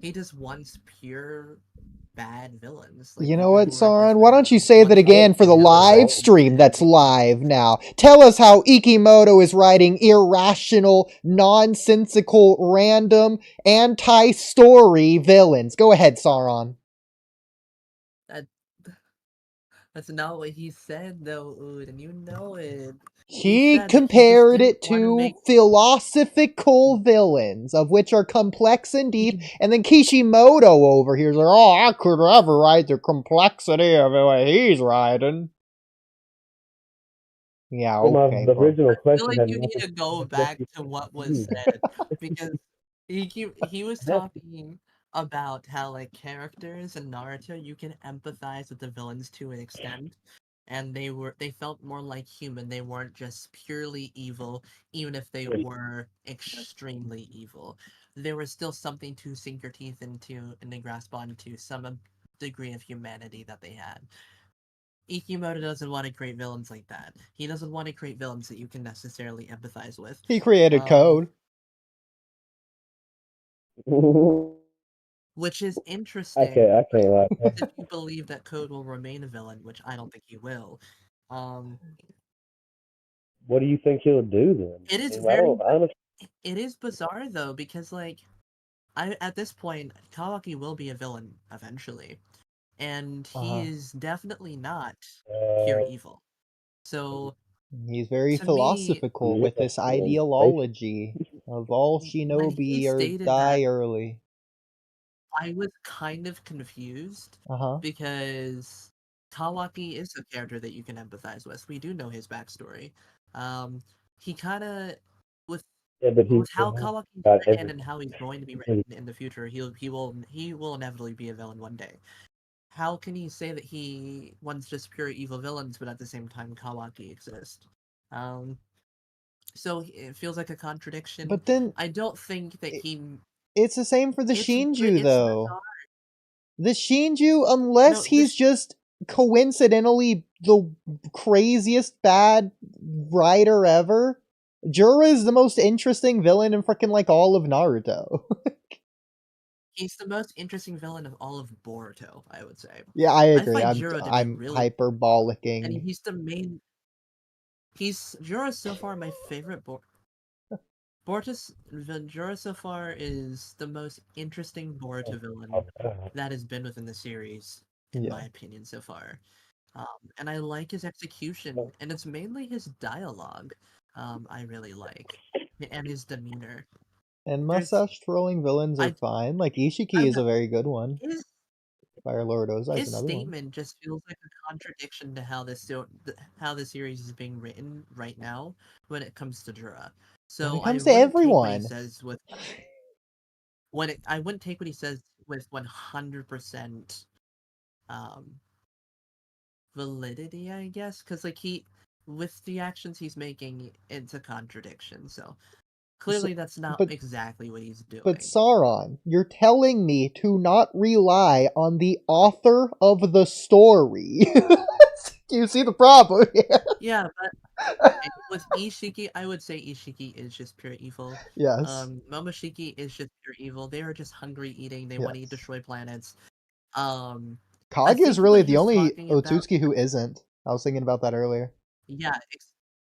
He just wants pure bad villains, like You know people what, who are just Sauron? Why don't bad. you He say that wants again villains for who the never live learn stream that's humanity. live now? Tell us how Ikimoto is writing irrational, nonsensical, random, anti-story villains. Go ahead, Sauron. That that's not what he said though, Ood, and you know it. He He said that he just compared didn't it want to to make. philosophical villains, of which are complex and deep, He, and then Kishimoto over here is like, oh, I could never write the complexity of the way he's writing. Yeah, Well, okay, the bro. original I feel question like had you need nothing to to do go with what back you to what was said. said because he was That's talking about how like characters in Naruto you can empathize with the villains to an extent, and they felt more like human. They weren't just purely evil, even if they were extremely evil. There was still something to sink your teeth into and to grasp onto, some degree of humanity that they had. Ikimoto doesn't want to create villains like that. He doesn't want to create villains that you can necessarily empathize with. He created Um, code. which is I interesting can't lie. if you believe that Code will remain a villain, which I don't think he will. Um, What do you think he'll do then? it I is mean, I don't honestly. it is bizarre though because like I at this point Kawaki will be a villain eventually, and he Uh-huh. is definitely not pure Uh, evil. So He's very to me, philosophical with yeah, this well, ideology of all when he shinobi or stated that, die early. I was kind of confused Uh-huh. because Kawaki is a character that you can empathize with. We do know his backstory. Um, he kind of with yeah, but he's with how Kawaki's got written and everything. how he's going to be written in the future, he will inevitably be a villain one day. How can he say that he wants just pure evil villains, but at the same time Kawaki exists? Um, so it feels like a contradiction. But then I don't think that he. it's the same for the Shinju It's though. bizarre. The Shinju, unless No, he's just coincidentally the craziest bad writer ever, Jura is the most interesting villain in freaking like all of Naruto. he's the most interesting villain of all of Boruto, I would say. Yeah, I I agree. find I'm Jiro to be I'm really cool, and hyperbolicking. he's the main. He's Jiro so far my favorite. Jiro so far is the most interesting Boruto villain that has been within the series, in Yeah. my opinion, so far. And I like his execution, and it's mainly his dialogue. I really like, and his demeanor. And There's, mustache twirling villains are I, fine. Like Ishiki I is a very good one. his Fire Lord Ozai is his another one. statement just feels like a contradiction to how the series is being written right now when it comes to Jura. When it So I comes to wouldn't take what he everyone. says with I wouldn't take what he says with 100% um validity, I guess, because like he with the actions he's making, it's a contradiction. So So, clearly that's not but exactly what he's but doing. Sauron, you're telling me to not rely on the author of the story. You see the problem here? Yeah, but with Ishiki, I would say Ishiki is just pure evil. Yes. Momoshiki is just pure evil. They are just hungry eating. They want to eat Yes. destroy planets. Um, I Kage is think really when he the was only talking about Otsutsuki who isn't. I was thinking about that earlier. yeah,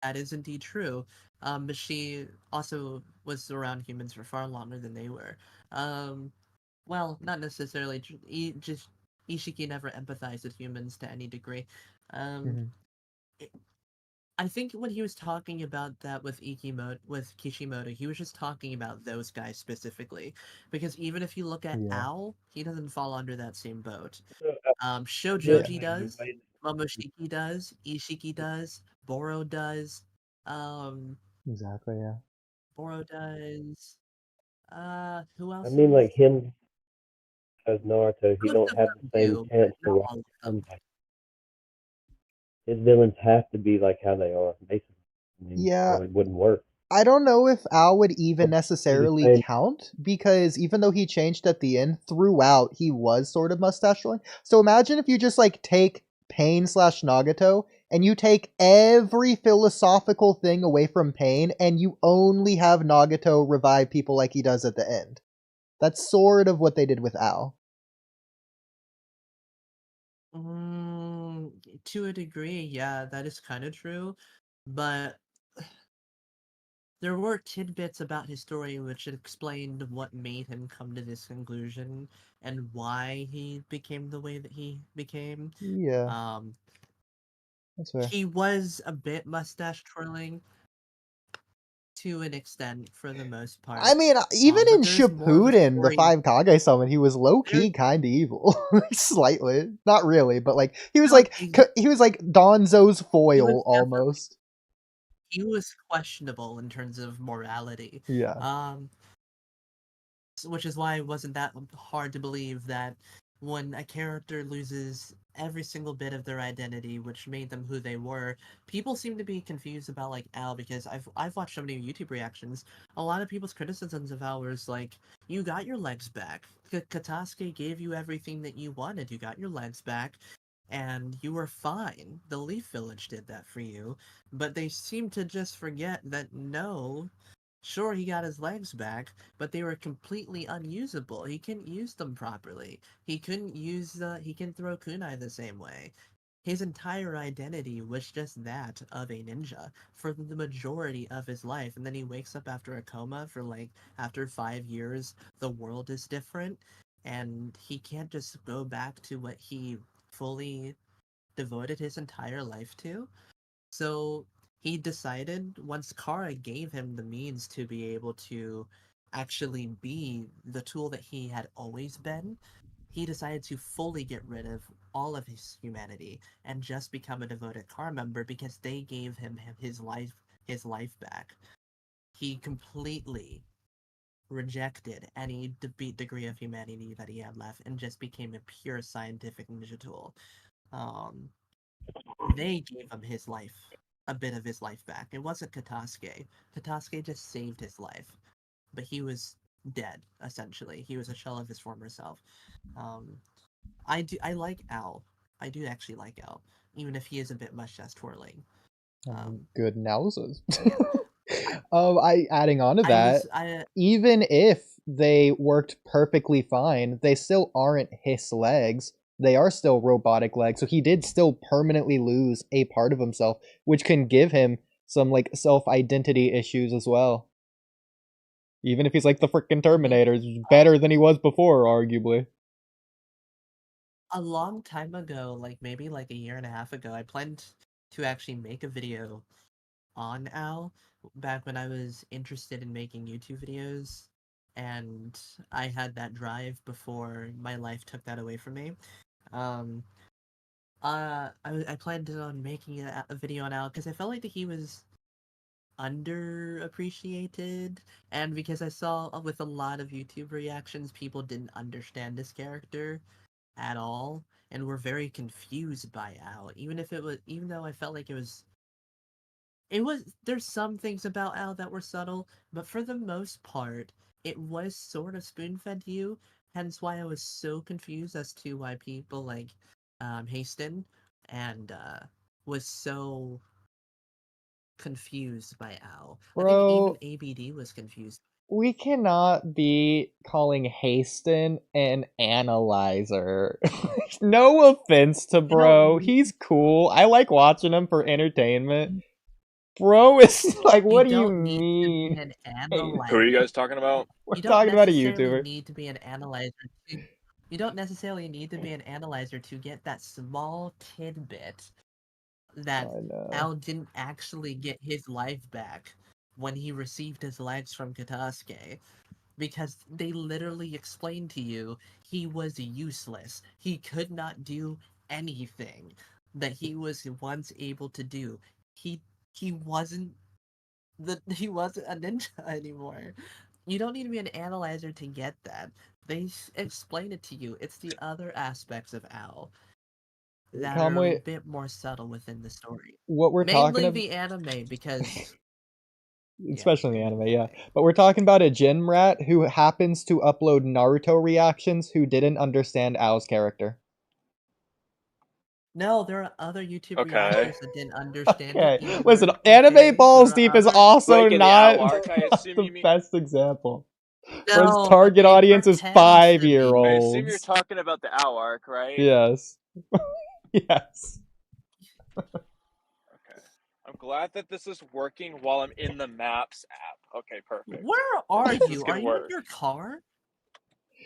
that is indeed true. But she also was around humans for far longer than they were. Um, well, not necessarily. Just Ishiki never empathized with humans to any degree. Um, Hmm. I think when he was talking about that with Kishimoto, he was just talking about those guys specifically. Because even if you look at Yeah. Ao, he doesn't fall under that same boat. Yeah, Shojoji does, Momoshiki does, Ishiki does, Boro does, um, Exactly. Yeah. Boro does. Who I else mean, is? like him as Naruto, he Most don't of have the them same do, but chance to not rise all of them. from that. His villains have to be like how they are, basically. I mean, Yeah. or it wouldn't work. I don't know if Al would It even would be the necessarily same. count because even though he changed at the end, throughout he was sort of mustache twirling. So imagine if you just like take Pain slash Nagato and you take every philosophical thing away from Pain and you only have Nagato revive people like he does at the end. That's sort of what they did with Al. To a degree, yeah, that is kind of true, but there were tidbits about his story which explained what made him come to this conclusion and why he became the way that he became. Yeah, Um, that's fair. he was a bit mustache twirling to an extent for the most I part. mean, even But in there's more of a Shippuden, the story. 5 Kage summon, he was low There, key kind of evil, slightly. Not really, but like he was no, like he was like Donzo's he was foil definitely almost. he was questionable in terms of morality. Yeah. Um, which is why it wasn't that hard to believe that when a character loses every single bit of their identity, which made them who they were, people seem to be confused about like Al because I've watched so many YouTube reactions. A lot of people's criticisms of Al was like, "You got your legs back. Katasuke gave you everything that you wanted. You got your legs back." And you were fine. The Leaf Village did that for you. But they seem to just forget that no, sure, he got his legs back, but they were completely unusable. He couldn't use them properly. He couldn't use he can throw kunai the same way. His entire identity was just that of a ninja for the majority of his life. And then he wakes up after a coma for like, after 5 years, the world is different. And he can't just go back to what he fully devoted his entire life to. So he decided once Kara gave him the means to be able to actually be the tool that he had always been, he decided to fully get rid of all of his humanity and just become a devoted Kara member because they gave him his life back. He completely rejected any degree of humanity that he had left and just became a pure scientific ninja tool. Um, they gave him his life, a bit of his life back. It wasn't Katasuke. Katasuke just saved his life, but he was dead essentially. He was a shell of his former self. Um, I like Al. I do actually like Al, even if he is a bit mustache twirling. Good analysis. Yeah, I I adding on to I that, was I even if they worked perfectly fine, they still aren't his legs. They are still robotic legs, so he did still permanently lose a part of himself, which can give him some like self-identity issues as well. Even if he's like the freaking mhm. Terminator, he's better than he was before, arguably. A long time ago, like maybe like a year and a half ago, I planned to actually make a video on Al back when I was interested in making YouTube videos, and I had that drive before my life took that away from me. Um, I planned on making a video on Al because I felt like that he was underappreciated, and because I saw with a lot of YouTube reactions, people didn't understand this character at all and were very confused by Al. Even though I felt like there's some things about Al that were subtle, but for the most part, it was sort of spoon-fed to you, hence why I was so confused as to why people like Haston and was so confused by Al. I think even Bro, ABD was confused. we cannot be calling Haston an analyzer. No offense to You don't bro. need He's cool. I like watching him for entertainment. Bro is like, you what do you don't need to be mean? an Hey, Who are you analyzer. guys talking about? we're You don't talking about a necessarily YouTuber. need to be an analyzer to you don't necessarily need to be an analyzer to get that small tidbit that I know. Al didn't actually get his life back when he received his legs from Katasuke. Because they literally explained to you he was useless. He could not do anything that he was once able to do. He he wasn't he wasn't a ninja anymore. You don't need to be an analyzer to get that. They explain it to you. It's the other aspects of Al that are a Kamui, bit more subtle within the story. what we're talking Mainly about, the anime, because yeah, especially in the mainly anime, the yeah. anime. But we're talking about a gym rat who happens to upload Naruto reactions who didn't understand Ao's character. No, there are other YouTube Okay. reactors that didn't understand it Okay, either. listen, anime Okay, there balls are deep is other. also Like in the Al not arc, I assume the you mean? best example. But his No, but target they audience is pretend to be. 5-year-olds. I assume you're talking about the OW arc, right? Yes. Yes. Okay. I'm glad that this is working while I'm in the Maps app. Okay, perfect. Where are This you? can Are you in work. your car?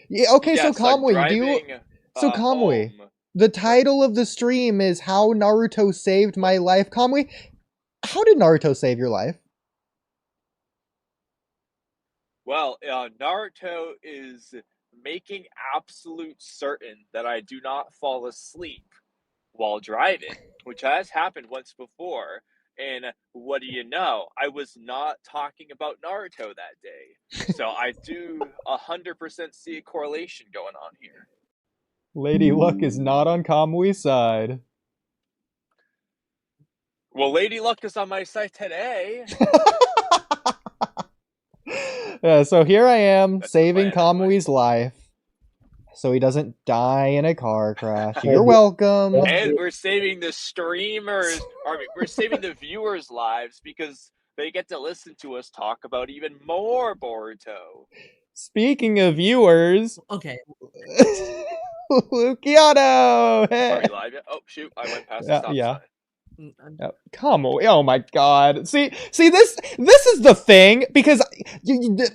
Yeah, okay, so Yes, I'm Kamui, driving Kamui, home. the title of the stream is How Naruto Saved My Life. Kamui, how did Naruto save your life? Well, Naruto is making absolute certain that I do not fall asleep while driving, which has happened once before. And what do you know? I was not talking about Naruto that day. So I do 100% see a correlation going on here. Lady Luck is not on Kamui's side. Well, Lady Luck is on my side today. Yeah, so here I am That's the saving plan, anyway. Kamui's life so he doesn't die in a car crash. You're welcome. And we're saving the streamers, we're saving the viewers' lives because they get to listen to us talk about even more Boruto. Speaking of viewers, Okay. Luciano! Are Hey. we live yet? Oh shoot! I went past the stop sign. Kamui, oh my god. See, this is the thing, because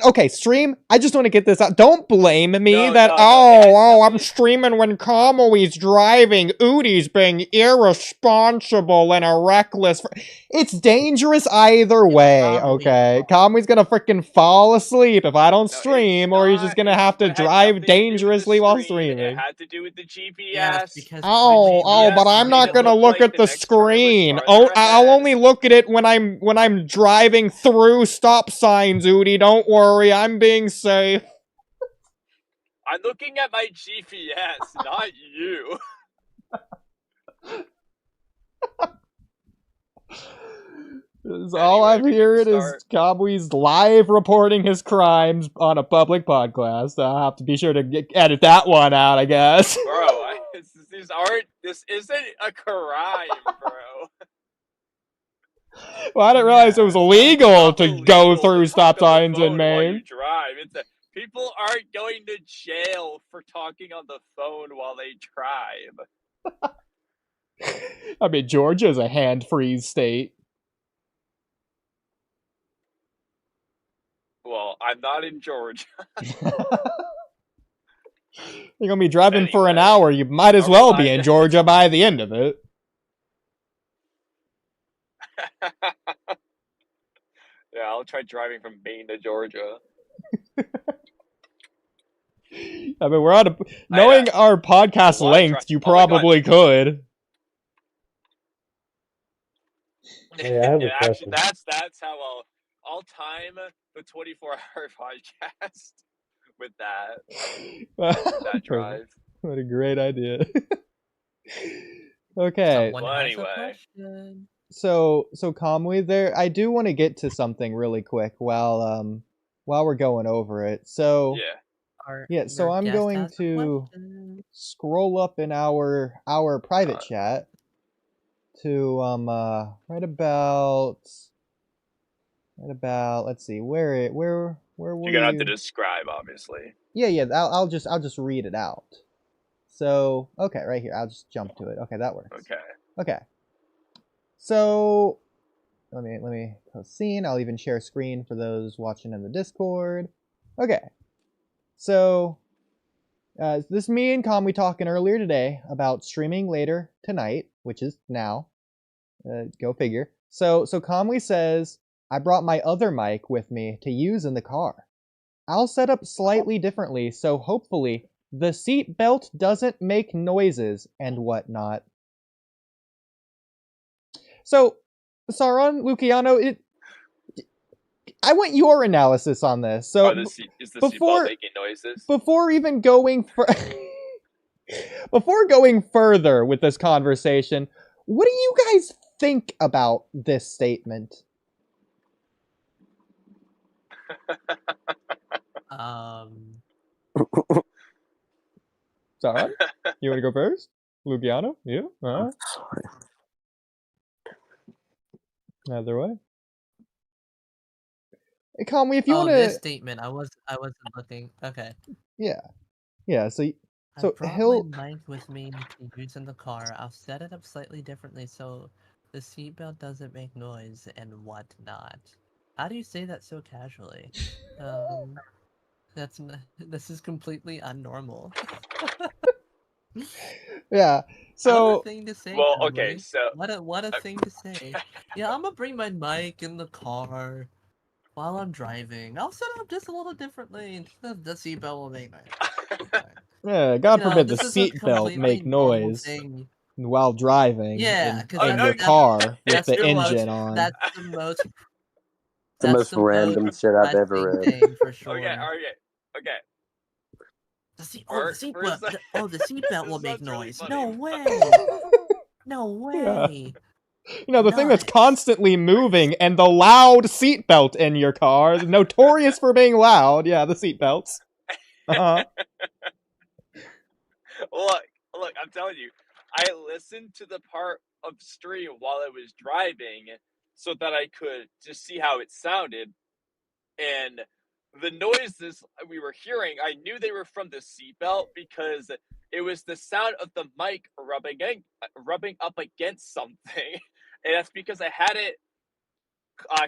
okay, stream, I just want to get this out. Don't blame me that, I'm streaming when Kamui's driving, Oodie's being irresponsible and a reckless. It's dangerous either way, okay? Kamui's gonna freaking fall asleep if I don't stream, or he's just gonna have to drive dangerously while streaming. It had to do with the GPS. Yes, because but I'm not gonna look at the screen. I'll only look at it when I'm driving through stop signs, Oodie. Don't worry, I'm being safe. I'm looking at my GPS, not you. All I'm hearing is Kamui's live reporting his crimes on a public podcast. I'll have to be sure to edit that one out, I guess. Bro, this isn't a crime, bro. Well, I didn't realize it was illegal to go through stop signs in Maine. Drive. People aren't going to jail for talking on the phone while they drive. I mean, Georgia's a hand-free state. Well, I'm not in Georgia. You're gonna be driving for an hour. You might as well be in Georgia by the end of it. Yeah, I'll try driving from Maine to Georgia. I mean, we're on a... Knowing our podcast length, you probably could. Hey, I have a question. Actually, that's how I'll time the 24-hour podcast with that drive. What a great idea. Okay. Well, anyway. So Kamui, there, I do want to get to something really quick while we're going over it. So so I'm going to scroll up in our private chat to right about let's see, where were You're gonna have to describe, obviously. Yeah, I'll just read it out. So okay, right here, I'll just jump to it. Okay, that works. Okay. So let me post scene. I'll even share screen for those watching in the Discord. Okay. So this is me and Kamui talking earlier today about streaming later tonight, which is now. Go figure. So Kamui says, I brought my other mic with me to use in the car. I'll set up slightly differently, so hopefully the seat belt doesn't make noises and whatnot. So, Sauron, Luciano, I want your analysis on this. So, is the seatbelt making noises? Before even going before going further with this conversation, what do you guys think about this statement? Sauron, you want to go first? Luciano, you? Either way. Kamui, if you Oh, want this to, statement. I wasn't looking. Okay. yeah. So I brought my he'll. mic with me to use in the car. I'll set it up slightly differently so the seatbelt doesn't make noise and whatnot. How do you say that so casually? That's this is completely unnormal. Yeah. What a So thing to say, Well, okay, Kamui. so What a thing to say. Yeah, I'm gonna bring my mic in the car while I'm driving. I'll set it up just a little differently. The seatbelt will make noise. yeah, God forbid the This is a seatbelt completely make normal noise thing. while driving Yeah, in because in your that's car with that's the the most engine on. that's the most The that's most the most random shit I've ever pressing read. thing for okay, sure. okay. The First, seatbelt. The seatbelt will this make sounds really noise. funny. No way. No Yeah. way. The thing that's Nuts. constantly moving and the loud seatbelt in your car, notorious for being loud. Yeah, the seatbelts. Uh-huh. Look, I'm telling you, I listened to the part of stream while I was driving so that I could just see how it sounded. And the noises we were hearing, I knew they were from the seatbelt because it was the sound of the mic rubbing up against something. And that's because I had it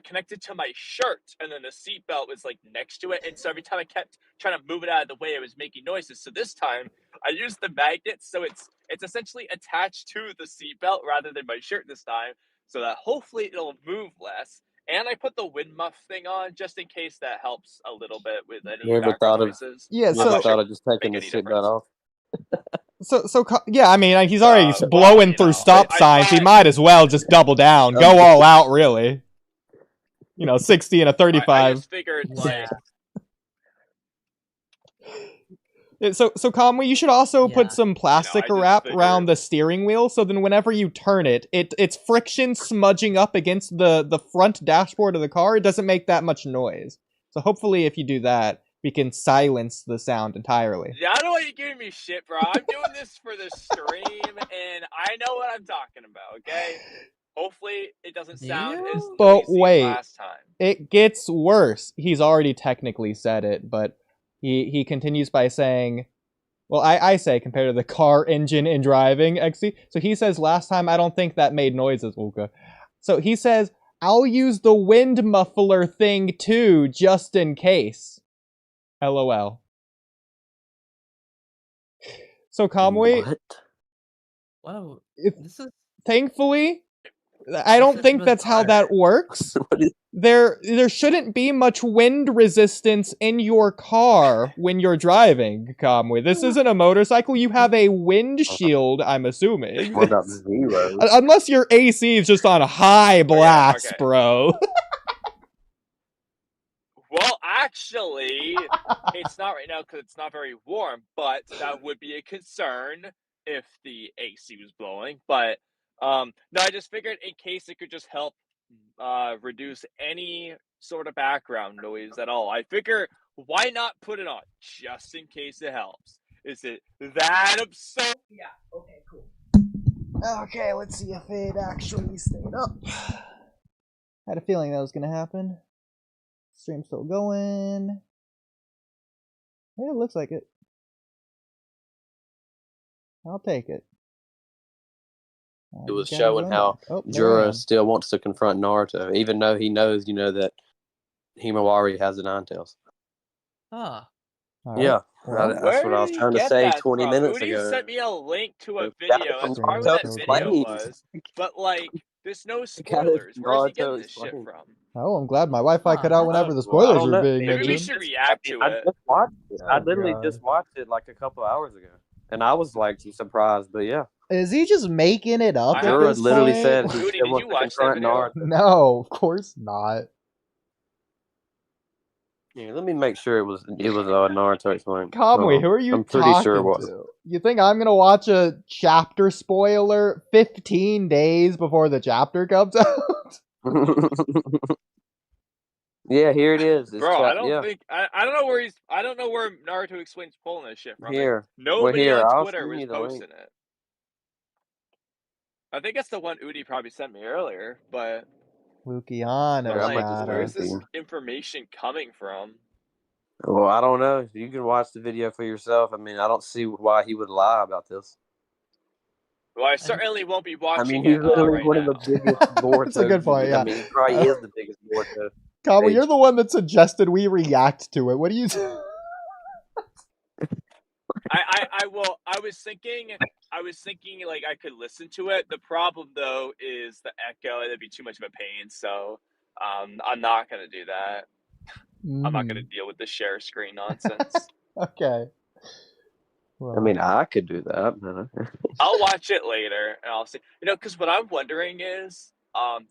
connected to my shirt, and then the seatbelt was like next to it. And so every time I kept trying to move it out of the way, it was making noises. So this time I used the magnet, so it's essentially attached to the seatbelt rather than my shirt this time, so that hopefully it'll move less. And I put the wind muff thing on just in case that helps a little bit with any You ever background thought of noises. Yeah, you I'm ever not sure thought it of just taking make the any seatbelt difference. off? yeah, I mean, he's already Well, blowing you through know, stop I signs. He thought might as well just double down, go all out, really. 60 and a I 35. just figured Yeah. So Kamui, you should also put Yeah. some plastic I just wrap figured. around the steering wheel, so then whenever you turn it, it's friction smudging up against the front dashboard of the car. It doesn't make that much noise. So hopefully, if you do that, we can silence the sound entirely. Yeah, I don't want you giving me shit, bro. I'm doing this for the stream, and I know what I'm talking about. Okay. Hopefully, it doesn't Do sound as you? But noisy as wait, last time. it gets worse. He's already technically said it, but he continues by saying, well, I say compared to the car engine in driving, XC. So he says last time I don't think that made noises, Ulka. So he says, I'll use the wind muffler thing too, just in case. LOL. So Kamui, What? Wow. This is thankfully, I don't think that's how that works. What is- There shouldn't be much wind resistance in your car when you're driving, Kamui. This isn't a motorcycle. You have a windshield, I'm assuming. What about zero? Unless your AC is just on high blast, okay. bro. Well, actually, it's not right now because it's not very warm, but that would be a concern if the AC was blowing. But no, I just figured in case it could just help reduce any sort of background noise at all. I figure why not put it on just in case it helps? Is it that absurd? Yeah, okay, cool. Okay, let's see if it actually stayed up. Had a feeling that was gonna happen. Stream's still going. Yeah, it looks like it. I'll take it. It was showing how Jura still wants to confront Naruto, even though he knows, that Himawari has the Nine Tails. Ah. Right. Yeah, Well, that's what I was trying to say 20 minutes Oodie ago. sent me a link to a Got video. it from That's probably what that Naruto's video planes. was. But like, there's no Got it spoilers. from Where's he getting Naruto's this shit planes. from? oh, I'm glad my Wi-Fi cut out Huh. whenever the Well, I spoilers don't were know. being Maybe we mentioned. should react to I it. just watched it. I Oh, literally God. just watched it like a couple hours ago, and I was like surprised. But yeah, Is he just making it up at Jura this literally point? said he Oodie, still did wants you to watch that confront video? Naruto. No, of course not. Yeah, let me make sure it was Naruto explained. Kamui, who are you I'm pretty talking sure it was. to? You think I'm gonna watch a chapter spoiler 15 days before the chapter comes out? Yeah, here it is. It's Bro, I don't yeah. think I don't know where I don't know where Naruto explains pulling this shit from. Here. Nobody here, on I'll Twitter send was you the link. posting it. I think that's the one Oodie probably sent me earlier, but Luciano's where's this information coming from? Well, I don't know. You can watch the video for yourself. I mean, I don't see why he would lie about this. Well, I certainly won't be watching. I mean, he's literally one of the biggest Boruto. That's a good point. Yeah, I mean, he probably is the biggest Boruto. Kamui, you're the one that suggested we react to it. What do you? I was thinking like I could listen to it. The problem though is the echo. It'd be too much of a pain. So I'm not gonna do that. I'm not gonna deal with the share screen nonsense. Okay. Well, I mean, I could do that. I'll watch it later and I'll see. Because what I'm wondering is,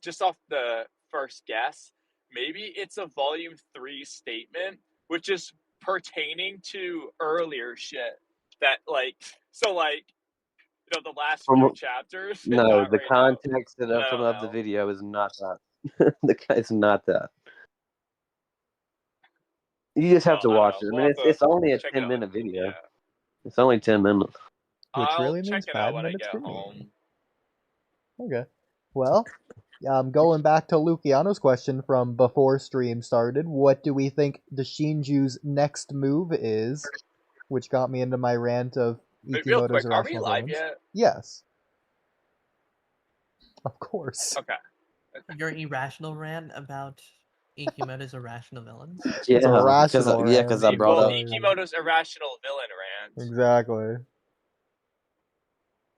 just off the first guess, maybe it's a volume 3 statement, which is pertaining to earlier shit that the last few chapters. No, the context of the video is not that. It's not that. You just have to watch it. I mean, it's only a 10-minute video. Yeah. It's only 10 minutes. Which really means 5 minutes for me. Okay. Well, going back to Luciano's question from before stream started, what do we think the Shinju's next move is? Which got me into my rant of Ikimoto's irrational villains. Are we live yet? Yes. Of course. Okay. Your irrational rant about Ikimoto's irrational villains? Yeah, it's irrational because I brought up Ikimoto's irrational villain rant. Exactly.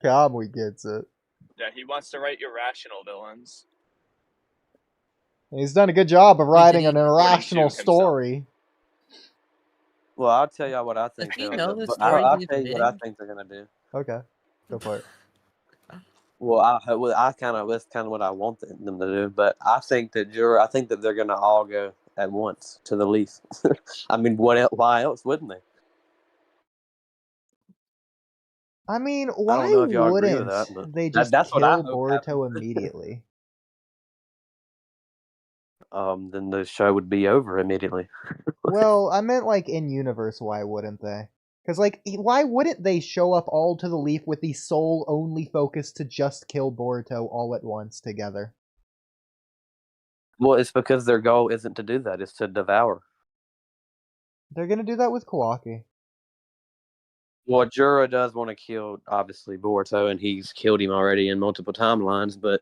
Kamui gets it. Yeah, he wants to write irrational villains. He's done a good job of writing an irrational story. Well, I'll tell you what I think. I'll tell you what I think they're gonna do. Okay, go for it. Well, that's kind of what I want them to do. But I think that they're gonna all go at once to the least. I mean, why else wouldn't they? I mean, why wouldn't they just kill Boruto immediately? Then the show would be over immediately. Well, I meant in universe, why wouldn't they? Because why wouldn't they show up all to the leaf with the sole only focus to just kill Boruto all at once together? Well, it's because their goal isn't to do that; it's to devour. They're gonna do that with Kawaki. Well, Juro does want to kill, obviously, Boruto, and he's killed him already in multiple timelines, but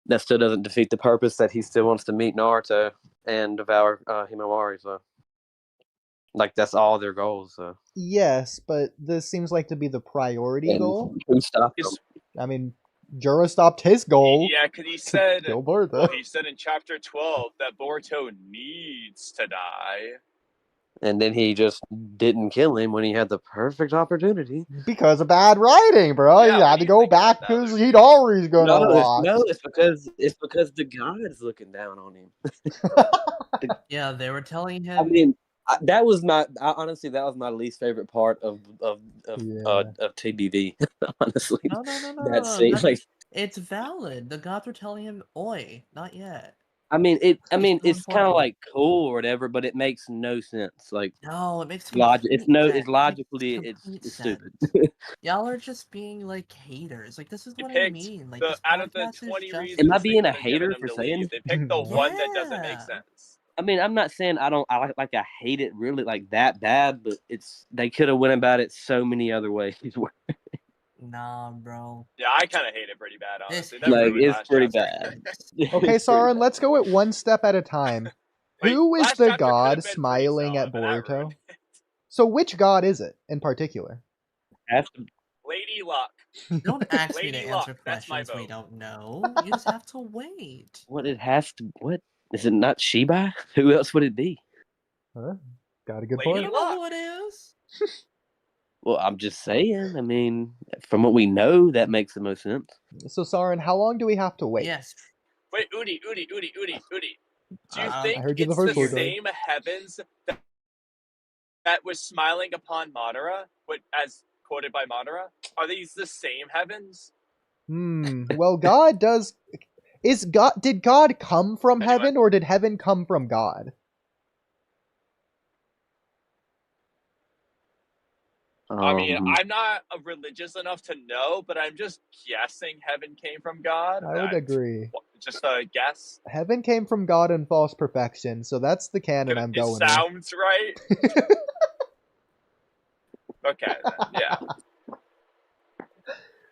that still doesn't defeat the purpose that he still wants to meet Naruto and devour Himawari, so... that's all their goals, so... Yes, but this seems to be the priority goal. Who stopped him? I mean, Juro stopped his goal. Yeah, because he said... kill Boruto. Well, he said in Chapter 12 that Boruto needs to die. And then he just didn't kill him when he had the perfect opportunity. Because of bad writing, bro. Yeah, he had to go back because Hidori's gonna lost. No, it's because the god's looking down on him. Yeah, they were telling him. I mean, honestly, that was my least favorite part of TBV. Honestly, No. That scene, it's valid. The gods were telling him, "Oi, not yet." I mean, it's kind of cool or whatever, but it makes no sense. No, it makes it's logically it's stupid. Y'all are just being haters. This is what I mean. Out of the 20 reasons, am I being a hater for saying? They picked the one that doesn't make sense. I mean, I'm not saying I hate it really that bad, but they could have went about it so many other ways. Nah, bro. Yeah, I kind of hate it pretty bad, honestly. It's pretty bad. Okay, Saren, let's go it one step at a time. Who is the god smiling at Boruto? So which god is it, in particular? Lady Luck. Don't ask me to answer questions we don't know. You just have to wait. What is it not Shiba? Who else would it be? Huh? Got a good point. point. I don't know who it is. Well, I'm just saying. I mean, from what we know, that makes the most sense. So, Saren, how long do we have to wait? Yes. Wait, Oodie. Do you think I heard you it's the same heavens that was smiling upon Madara, as quoted by Madara? Are these the same heavens? Well, God does... Did God come from heaven, or did heaven come from God? I mean, I'm not religious enough to know, but I'm just guessing heaven came from God. I would agree. Just a guess. Heaven came from God and false perfection, so that's the canon I'm It going with. sounds right. Okay, then, yeah.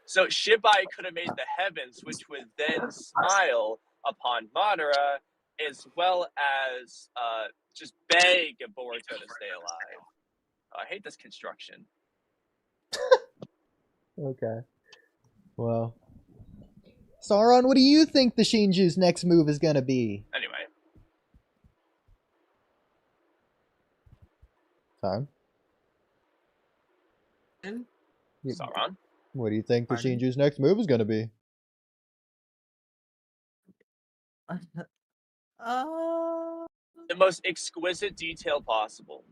So Shibai could have made the heavens, which would then smile upon Madara, as well as just beg Boruto to stay alive. I hate this construction. Okay. Well. Sauron, what do you think the Shinju's next move is gonna be? Anyway. Time. Sauron? What do you think the Pardon? Shinju's next move is gonna be? The most exquisite detail possible.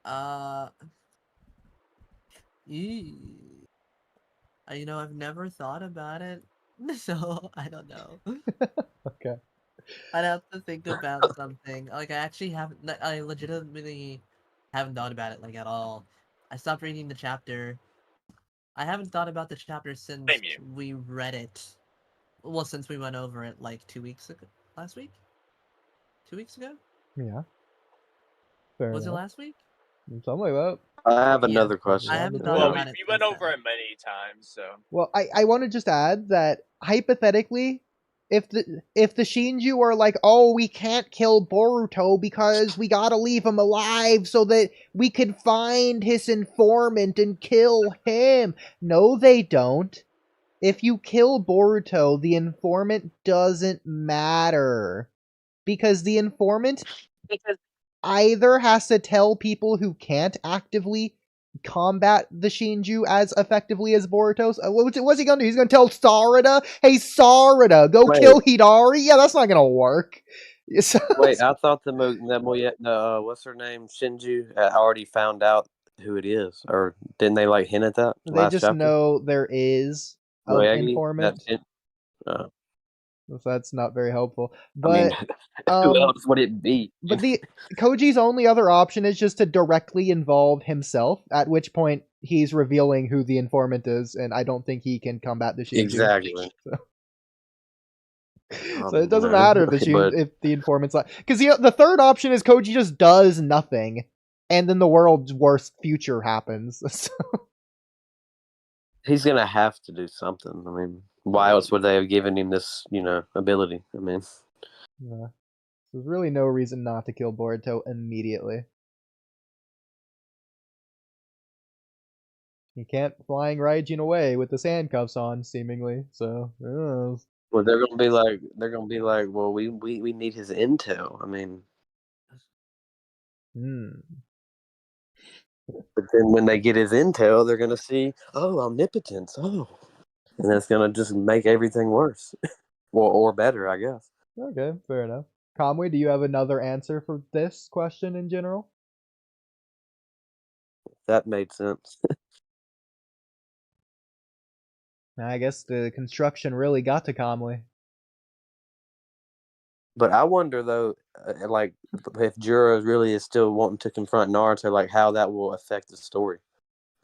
I've never thought about it, so I don't know. Okay. I'd have to think about something. Like, I legitimately haven't thought about it, like, at all. I stopped reading the chapter. I haven't thought about the chapter since Same you. we read it. Well, since we went over it, like, 2 weeks ago? Last week? 2 weeks ago? Yeah. Fair Was it enough. last week? Something like that. I have Yeah. another question. I haven't thought Well, about it we went since over then. it many times, so. Well, I want to just add that hypothetically, if the Shinju are like, oh, we can't kill Boruto because we gotta leave him alive so that we can find his informant and kill him. No, they don't. If you kill Boruto, the informant doesn't matter. Because the informant either has to tell people who can't actively combat the Shinju as effectively as Boruto's. What's he gonna do? He's gonna tell Sarada, "Hey, Sarada, go kill Hidari." Yeah, that's not gonna work. Wait, I thought the what's her name, Shinju, already found out who it is, or didn't they like hint at that they last just chapter? know there is an Moyagi, informant. so that's not very helpful. I mean, But who else would it be? But the Koji's only other option is just to directly involve himself, at which point he's revealing who the informant is, and I don't think he can combat the Shinju. Exactly. So it doesn't matter if the informant's like, because the third option is Koji just does nothing, and then the world's worst future happens. So. He's gonna have to do something. I mean, why else would they have given him this, ability? I mean, Yeah. There's really no reason not to kill Boruto immediately. He can't flying Raijin away with the handcuffs on, seemingly. So, well, they're gonna be like, well, we need his intel. I mean, but then when they get his intel, they're gonna see, oh, omnipotence, and that's gonna just make everything worse, or better, I guess. Okay, fair enough. Kamui, do you have another answer for this question in general? That made sense. I guess the construction really got to Kamui. But I wonder though, like if Juro really is still wanting to confront Naruto, like how that will affect the story,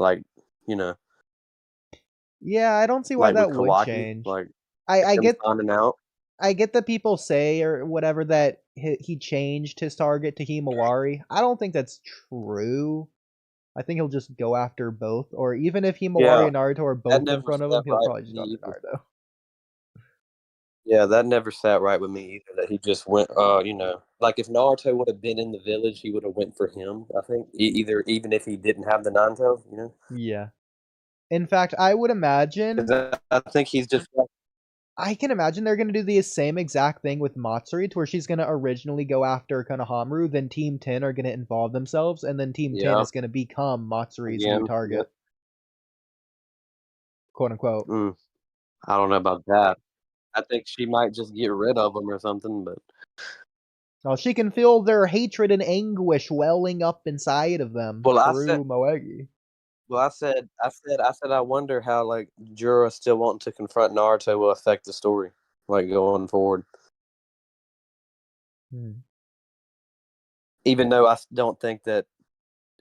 like Yeah, I don't see why like that with would Kawaki, change. like I him get finding out. I get that people say or whatever that he changed his target to Himawari. I don't think that's true. I think he'll just go after both, or even if Himawari and Naruto are both in front of him, he'll probably just go after Naruto. Yeah, that never sat right with me either. That he just went, like if Naruto would have been in the village, he would have went for him. I think even if he didn't have the nine tails, Yeah. In fact, I would imagine. 'Cause I think he's just. I can imagine they're gonna do the same exact thing with Matsuri, to where she's gonna originally go after Konohamaru, then Team 10 are gonna involve themselves, and then Team 10 is gonna become Matsuri's new target. Yep. Quote unquote. I don't know about that. I think she might just get rid of him or something, but. Well, she can feel their hatred and anguish welling up inside of them through Moegi. Well, I said, I wonder how like Jura still wanting to confront Naruto will affect the story, like going forward. Even though I don't think that,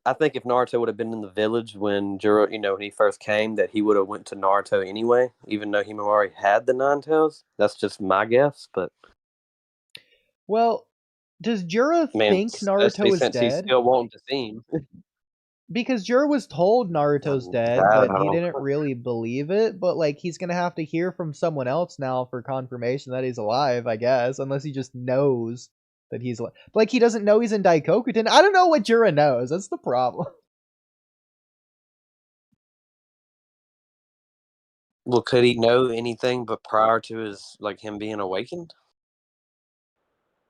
I think if Naruto would have been in the village when Jiro, when he first came, that he would have went to Naruto anyway, even though Himawari had the Nine Tails. That's just my guess, but Well, does Jura I mean, think especially Naruto is since he's dead? still wanting to see him. Because Jura was told Naruto's dead, I but he don't didn't know. really believe it. But like, he's gonna have to hear from someone else now for confirmation that he's alive, I guess, unless he just knows that he's alive. Like, he doesn't know he's in Daikokuten. I don't know what Jura knows. That's the problem. Well, could he know anything but prior to him being awakened?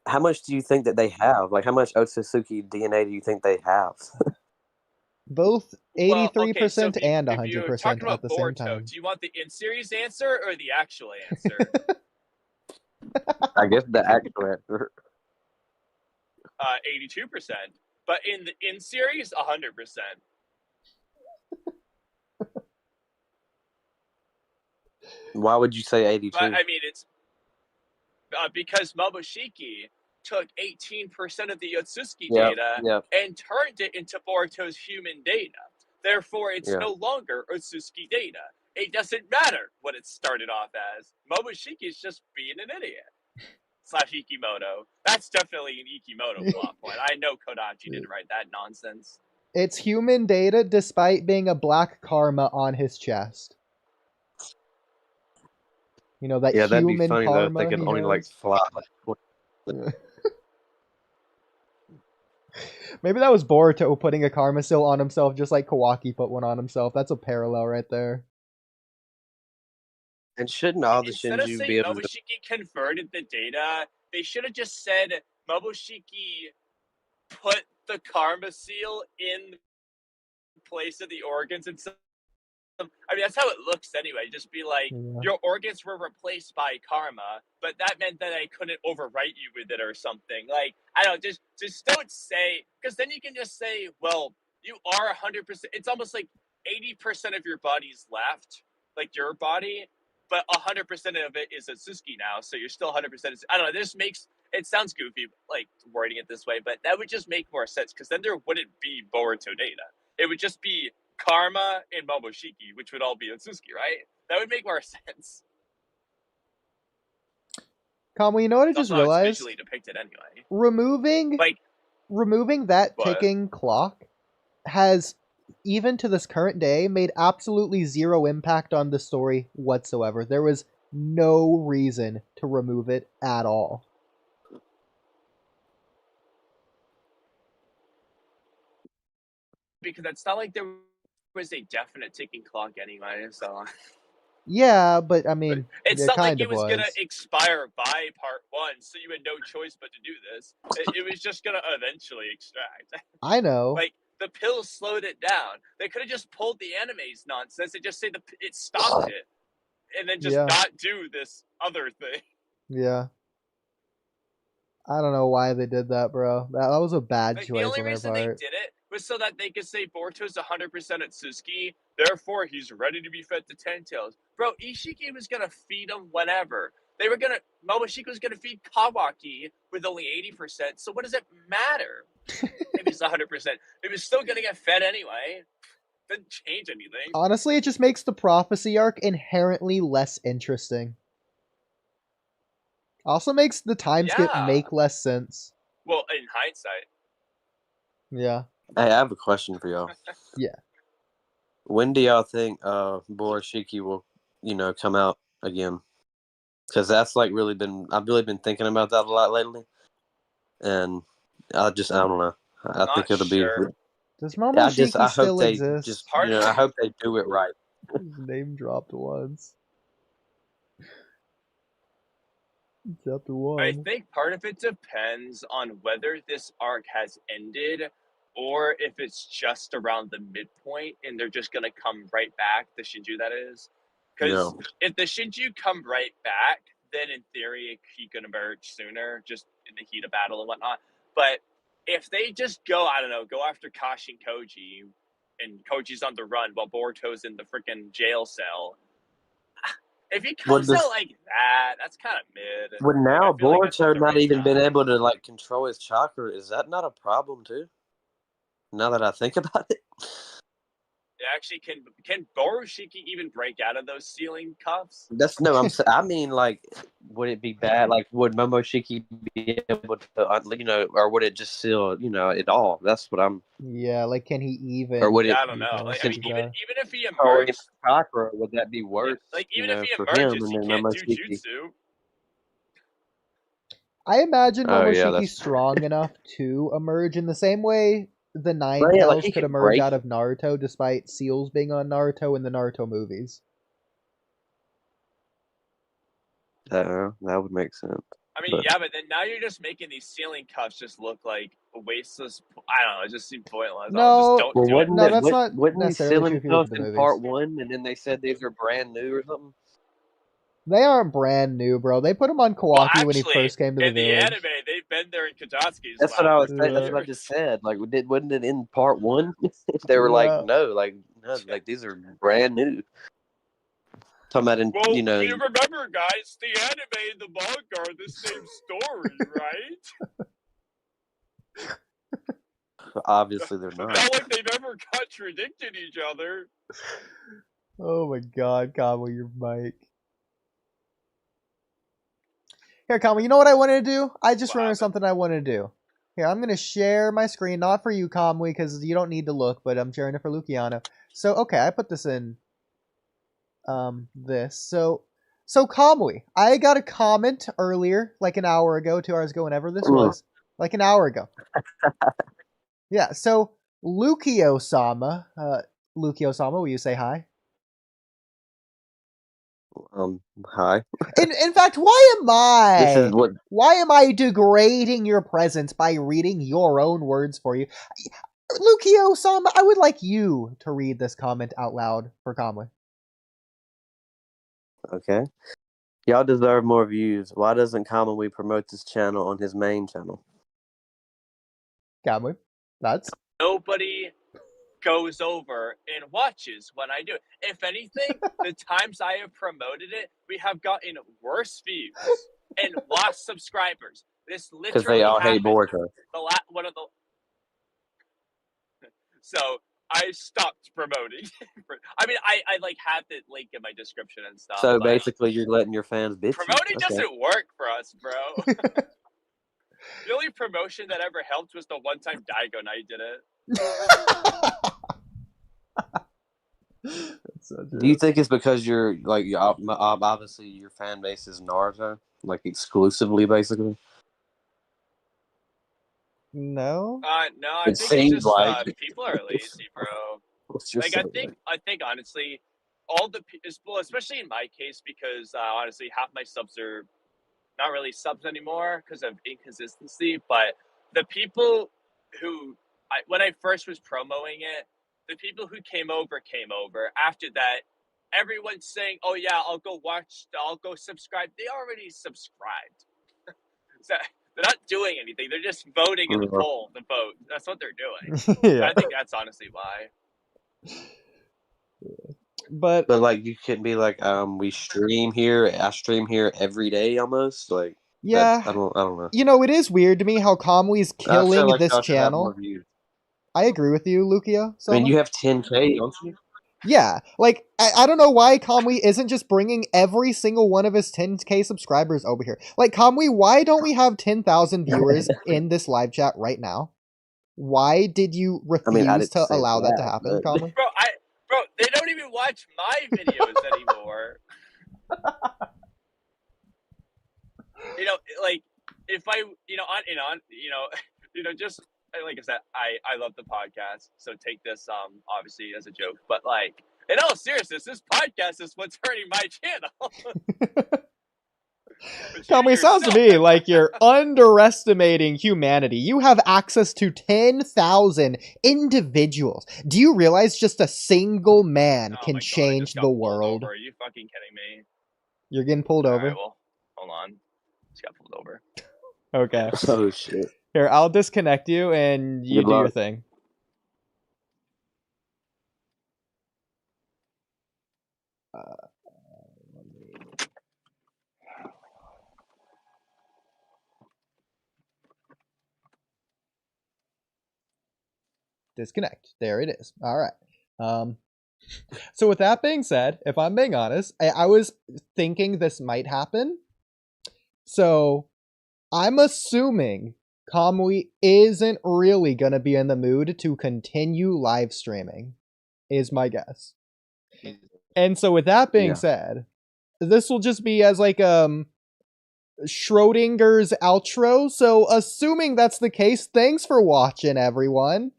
How much do you think that they have? Like, how much Otsutsuki DNA do you think they have? Both Well, okay, so 83% and if you're 100% talking at about the same Boruto, time. do you want the in-series answer or the actual answer? I guess the actual answer. 82%. But in the in-series, 100%. Why would you say 82? But I mean, it's because Momoshiki took 18% of the Otsutsuki Yep, data yep, and turned it into Boruto's human data. Therefore, it's yeah. no longer Otsutsuki data. It doesn't matter what it started off as. Momoshiki is just being an idiot. / Ikimoto. That's definitely an Ikimoto plot point. I know Kodachi didn't write that nonsense. It's human data despite being a black karma on his chest. You know, that Yeah, that'd be human funny though if they karma could he only like has. fly. Maybe that was Boruto putting a karma seal on himself just like Kawaki put one on himself. That's a parallel right there. And shouldn't all the Instead of Shinju saying be able to? Momoshiki converted the data, they should have just said Momoshiki put the karma seal in place of the organs and some. I mean, that's how it looks anyway. Just be like, Yeah. your organs were replaced by karma, but that meant that I couldn't overwrite you with it or something. Like, I don't just don't say, because then you can just say, well, you are 100%. It's almost like 80% of your body's left, like your body, but 100% of it is a Suzuki now, so you're still 100%. I don't know. This makes it sounds goofy, like wording it this way, but that would just make more sense because then there wouldn't be Boruto data. It would just be Karma and Momoshiki, which would all be Otsutsuki, right? That would make more sense. Kamui, you know what I It's just also how it's realized? visually depicted anyway. Removing that What? ticking clock has, even to this current day, made absolutely zero impact on the story whatsoever. There was no reason to remove it at all. Because it's not like there was a definite ticking clock anyway, so. Yeah, but I mean, it's there not kind like it of was gonna was. expire by part 1, so you had no choice but to do this. It was just gonna eventually extract. I know. Like, the pills slowed it down. They could have just pulled the anime's nonsense and just say it stopped it, and then just Yeah. not do this other thing. Yeah. I don't know why they did that, bro. That was a bad Like, the choice only on their reason they part. did it was so that they could say Boruto's 100% at Suzuki, therefore he's ready to be fed to Ten Tails. Bro, Ishiki was gonna feed him whenever. Momoshiki was gonna feed Kawaki with only 80%, so what does it matter? Maybe it's 100%. It was still gonna get fed anyway. Didn't change anything. Honestly, it just makes the prophecy arc inherently less interesting. Also makes the time skip Yeah. make less sense. Well, in hindsight. Yeah. Hey, I have a question for y'all. Yeah. When do y'all think Borashiki will, come out again? Because that's I've really been thinking about that a lot lately, and I don't know. I Not think it'll sure. be. Does I Momoshiki hope still they exist? I hope they do it right. His name dropped once. Chapter 1. I think part of it depends on whether this arc has ended or if it's just around the midpoint and they're just going to come right back, the Shinju that is. Because if the Shinju come right back, then in theory he could emerge sooner, just in the heat of battle and whatnot. But if they just go after Kashi and Koji, and Koji's on the run while Boruto's in the freaking jail cell, if he comes out like that, that's kind of mid. Would now I feel like that's Boruto just a not even been retry. able to control his chakra? Is that not a problem too? Now that I think about it. Actually, can Borushiki even break out of those ceiling cuffs? That's no. I mean, like, would it be bad? Like, would Momoshiki be able to, or would it just seal, it all? That's what I'm. Yeah, like can he even? Or would it? I don't know. Like, I mean, even if he Or emerged, Chakra, would that be worse? like even if he For him emerges, and he then can't do Momoshiki. jutsu. I imagine Oh, yeah, Momoshiki's that's- strong enough to emerge in the same way the Nine Well, yeah, like, Tails he could could emerge break out it. of Naruto, despite seals being on Naruto in the Naruto movies. That would make sense. I mean, But- yeah, but then now you're just making these ceiling cuffs just look like a wasteless. I don't know. It just seems pointless. No, just don't Well, do it. no, that's not wouldn't these necessarily true ceiling if you look cuffs at the in movies. part 1, and then they said these are brand new or something? They aren't brand new, bro. They put him on Kawaki Well, when he actually, first came to the in the village. anime, they've been there in Kajatsuki's That's what I was saying. That's Yeah. what I just said. Like, wasn't it in part 1? They were like, Yeah. no, like these are brand new. Talking about in, Well, you remember, guys, the anime and the manga are the same story, right? Obviously they're not. Not like they've ever contradicted each other. Oh my god, Kamui, your mic. Here, Kamui, you know what I wanted to do? I just remembered something I wanted to do. Here, I'm going to share my screen, not for you, Kamui, because you don't need to look, but I'm sharing it for Luciano. So, okay, I put this in this. So Kamui, I got a comment earlier, like an hour ago, 2 hours ago, whenever this was. Like an hour ago. Yeah, so Lucio-sama, will you say hi? Hi. In fact, why am This is I? what Why am I degrading your presence by reading your own words for you? Lucio-sama, I would like you to read this comment out loud for Kamui. Okay. Y'all deserve more views. Why doesn't Kamui promote this channel on his main channel? Kamui, that's Nobody goes over and watches when I do it. If anything, the times I have promoted it, we have gotten worse views and lost subscribers. This literally Because they all happened. hate Boruto. One of the. So I stopped promoting. I mean, I like had the link in my description and stuff. So but basically, you're letting your fans bitch you. promoting Okay. doesn't work for us, bro. The only promotion that ever helped was the one time Daigo Knight did it. Do you think it's because you're like obviously your fan base is Naruto, like exclusively, basically? No. No, I It think seems it's just like- people are lazy, bro. What's your Like I think honestly, all the well, especially in my case, because honestly, half my subs are not really subs anymore because of inconsistency. But the people who, when I first was promoting it, the people who came over came over. After that, everyone's saying, "Oh yeah, I'll go subscribe." They already subscribed, so they're not doing anything. They're just voting in the poll, the vote. That's what they're doing. Yeah. I think that's honestly why. But like you couldn't be like, we stream here. I stream here every day almost. Like yeah, I don't know. You know, it is weird to me how Kamui's I feel killing like this y'all should have more channel. views. I agree with you, Lucia. I mean, you have 10K, don't you? Yeah, like I don't know why Kamui isn't just bringing every single one of his 10K subscribers over here. Like Kamui, why don't we have 10,000 viewers in this live chat right now? Why did you refuse to allow that to happen, Kamui? Bro, they don't even watch my videos anymore. Like if I, just like I said, I love the podcast, so take this obviously as a joke, but like in all seriousness, this podcast is what's hurting my channel. Kamui, sounds to me like you're underestimating humanity. You have access to 10,000 individuals. Do you realize just a single man can change the world? Are you fucking kidding me? You're getting pulled over? Right, well, hold on. Just got pulled over. Okay. Oh shit. Here, I'll disconnect you and you do your thing. Disconnect. There it is. All right. So with that being said, if I'm being honest, I was thinking this might happen. So I'm assuming Kamui isn't really going to be in the mood to continue live streaming, is my guess. And so with that being said, this will just be as like Schrodinger's outro. So assuming that's the case, thanks for watching, everyone.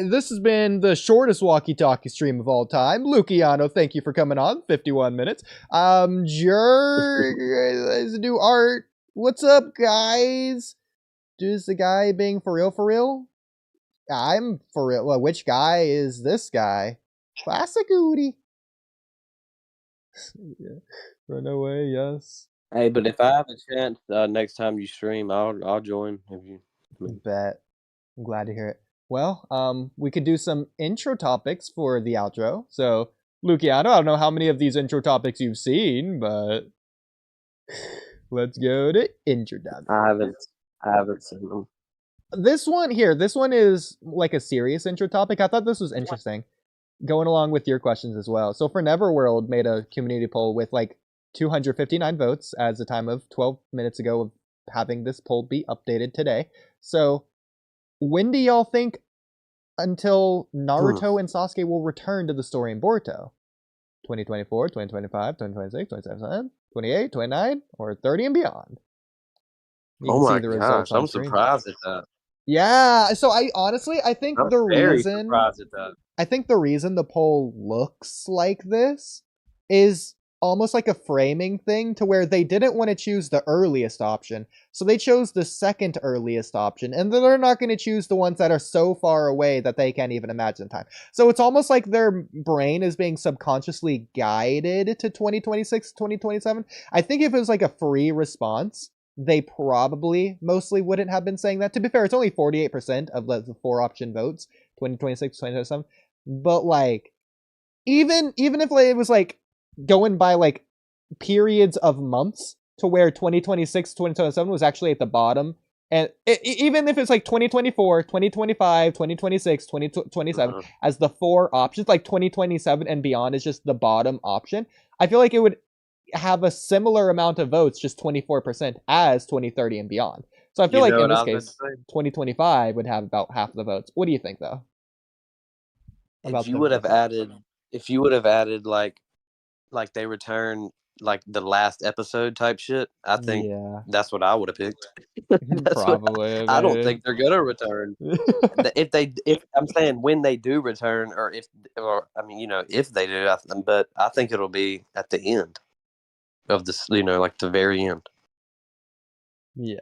This has been the shortest Walky Talky stream of all time. Luciano, thank you for coming on. 51 minutes. Jerg, do art. What's up, guys? Is the guy being for real, for real? I'm for real. Well, which guy is this guy? Classic Oodie. Yeah. Run away, yes. Hey, but if I have a chance next time you stream, I'll join. If you bet. I'm glad to hear it. Well, we could do some intro topics for the outro. So, Luciano, I don't know how many of these intro topics you've seen, but let's go to intro topics. I haven't seen them. This one is like a serious intro topic. I thought this was interesting. Going along with your questions as well. So for Neverworld made a community poll with like 259 votes as the time of 12 minutes ago of having this poll be updated today. So when do y'all think until Naruto and Sasuke will return to the story in Boruto? 2024, 2025, 2026, 2027, 28, 29, or 30 and beyond? You can see the results I'm surprised at that. Yeah, so I think I'm the very reason surprised at that. I think the reason the poll looks like this is almost like a framing thing to where they didn't want to choose the earliest option. So they chose the second earliest option, and they're not going to choose the ones that are so far away that they can't even imagine time. So it's almost like their brain is being subconsciously guided to 2026, 2027. I think if it was like a free response, they probably mostly wouldn't have been saying that. To be fair, it's only 48% of the 4 option votes, 2026, 2027. But like, even if like, it was like going by like periods of months to where 2026, 2027 was actually at the bottom, and even if it's like 2024, 2025, 2026, 2027 as the 4 options, like 2027 and beyond is just the bottom option, I feel like it would have a similar amount of votes, just 24%, as 2030 and beyond. So I feel like in this case, 2025 would have about half the votes. What do you think, though? If you would have added like they return like the last episode type shit, I think that's what I would have picked. Probably. I don't think they're gonna return. if I'm saying when they do return, or if they do, but I think it'll be at the end of this, like the very end. Yeah.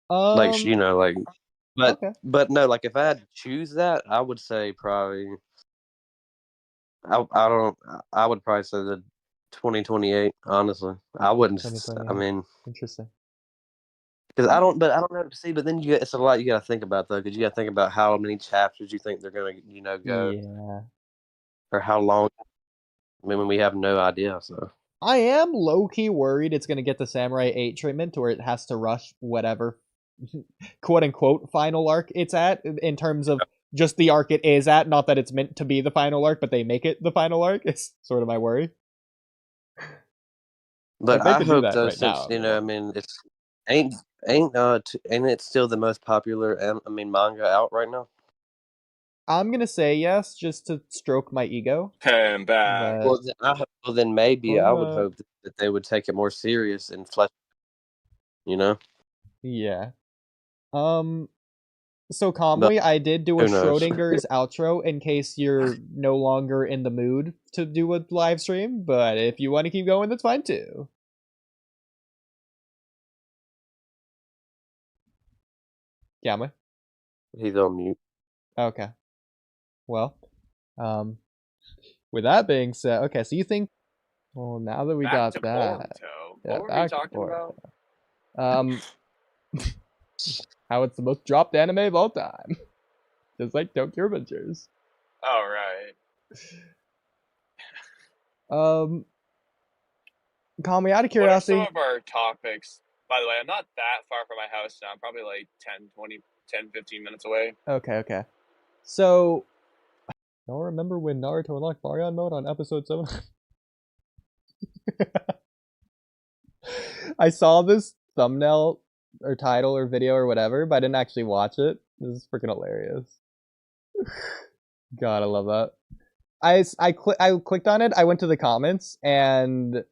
But no, like if I had to choose that, I would say probably. I would probably say the 2028. Honestly, I wouldn't. I mean, interesting. Because I don't know. See, but then it's a lot you got to think about though, because you got to think about how many chapters you think they're gonna, go. Yeah. Or how long. I mean, we have no idea. So I am low key worried it's gonna get the Samurai 8 treatment, where it has to rush whatever, quote unquote, final arc it's at, in terms of just the arc it is at. Not that it's meant to be the final arc, but they make it the final arc. It's sort of my worry. But I hope though, since I mean, it's ain't it still the most popular manga out right now? I'm gonna say yes, just to stroke my ego. Come back. But... Well, then maybe I would hope that they would take it more serious and flesh. Yeah. So Kamui, I did do a Schrodinger's outro in case you're no longer in the mood to do a live stream, but if you want to keep going, that's fine too. Kamui? He's on mute. Okay. Well, with that being said, okay, so you think, well, now that we got that, what were we talking about? How it's the most dropped anime of all time. Just like Tokyo Revengers. Oh, right. Kamui, out of curiosity. What are some of our topics? By the way, I'm not that far from my house now. I'm probably like 10, 15 minutes away. Okay. So, y'all remember when Naruto unlocked Baryon mode on episode 7? I saw this thumbnail or title or video or whatever, but I didn't actually watch it. This is freaking hilarious. God, I love that. I clicked on it. I went to the comments, and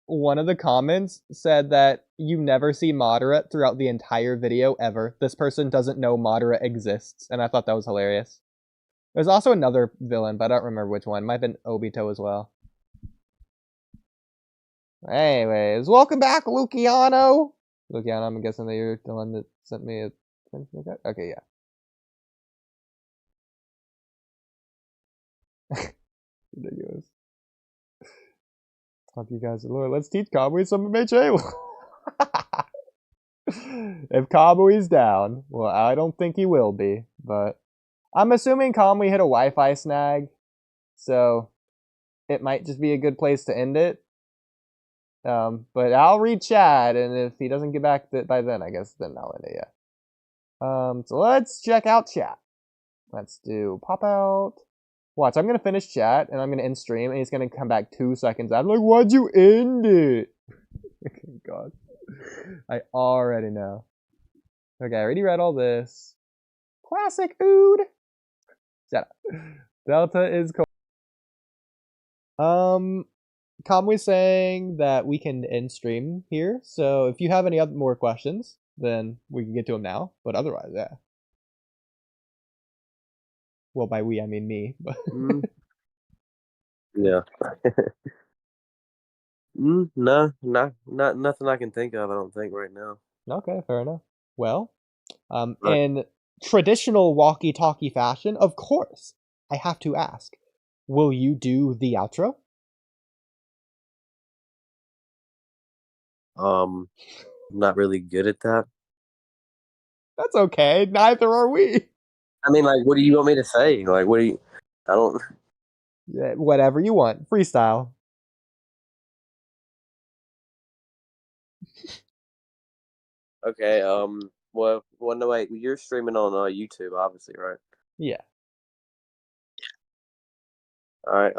one of the comments said that you never see Moderate throughout the entire video ever. This person doesn't know Moderate exists, and I thought that was hilarious. There's also another villain, but I don't remember which one. Might have been Obito as well. Anyways, welcome back, Luciano. Luciano, I'm guessing that you're the one that sent me a... Okay, yeah. Ridiculous. Hope you guys are loyal. Let's teach Kamui some MHA. If Kamui's down, well, I don't think he will be, but I'm assuming Kamui hit a Wi-Fi snag, so it might just be a good place to end it. But I'll read chat, and if he doesn't get back by then, I guess then I'll end it, yeah. So let's check out chat. Let's do pop out. Watch, I'm gonna finish chat, and I'm gonna end stream, and he's gonna come back 2 seconds. I'm like, why'd you end it? God. I already know. Okay, I already read all this. Classic Oodie. Shut up. Delta is cool. Kamui's saying that we can end stream here, so if you have any more questions, then we can get to them now. But otherwise, yeah. Well, by we I mean me. But Yeah. No, not nothing I can think of. I don't think right now. Okay, fair enough. Well, in traditional Walky Talky fashion, of course, I have to ask: will you do the outro? I'm not really good at that. That's okay. Neither are we. I mean, like, what do you want me to say? Like, what do you? I don't. Yeah, whatever you want. Freestyle. Okay. Well, no, wait. You're streaming on YouTube, obviously, right? Yeah. All right.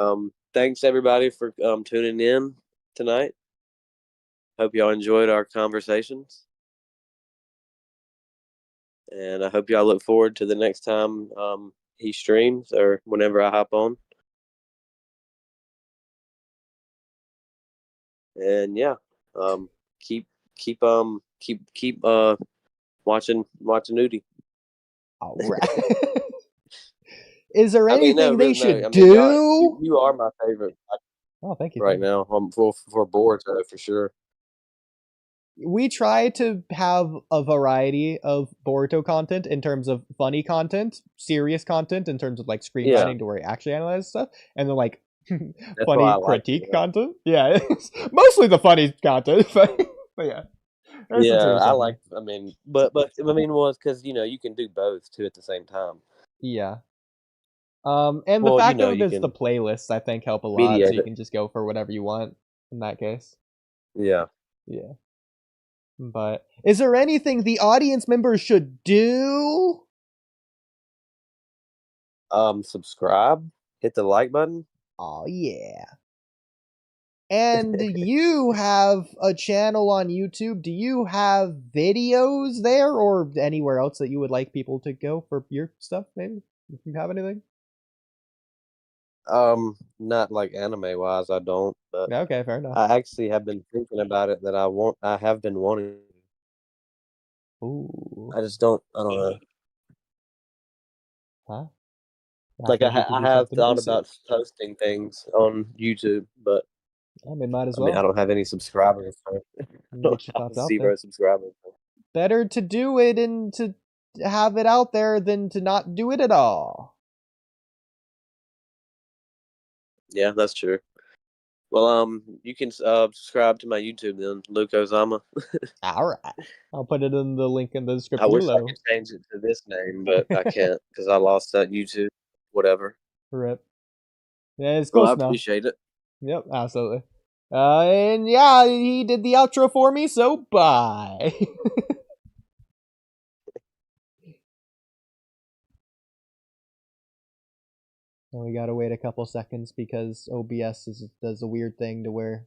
Thanks everybody for tuning in tonight. Hope y'all enjoyed our conversations, and I hope y'all look forward to the next time he streams or whenever I hop on. And yeah, keep watching Oodie. All right. Is there I mean, anything they no, should I mean, do? you are my favorite Oh, thank you. right now. For Boruto for sure. We try to have a variety of Boruto content in terms of funny content, serious content in terms of like screenwriting to where he actually analyzes stuff, and then like funny critique content. Yeah, it's mostly the funny content, but yeah. Yeah, I like. I mean, but I mean, well, it's because you can do both too at the same time. Yeah. And the fact that there's the playlists, I think, help a lot. So you can just go for whatever you want in that case. Yeah. Yeah. But is there anything the audience members should do? Subscribe, hit the like button. Oh yeah. And you have a channel on YouTube. Do you have videos there or anywhere else that you would like people to go for your stuff, maybe? If you have anything? Not like anime wise, I don't, but okay, fair enough. I actually have been thinking about it that I have been wanting. Ooh. I don't know. Huh? Like I have thought about posting things on YouTube, but I mean, might as well. I mean, I don't have any subscribers. Get your thoughts out 0 there. subscribers. Better to do it and to have it out there than to not do it at all. Yeah, that's true. Well, you can subscribe to my YouTube then, Luke Ozama. All right, I'll put it in the link in the description I wish below. I could change it to this name, but I can't because I lost that YouTube. Whatever. Rip. Yeah, it's close enough. I appreciate it. Yep, absolutely. And yeah, he did the outro for me, so bye. And we gotta wait a couple seconds because OBS does a weird thing to where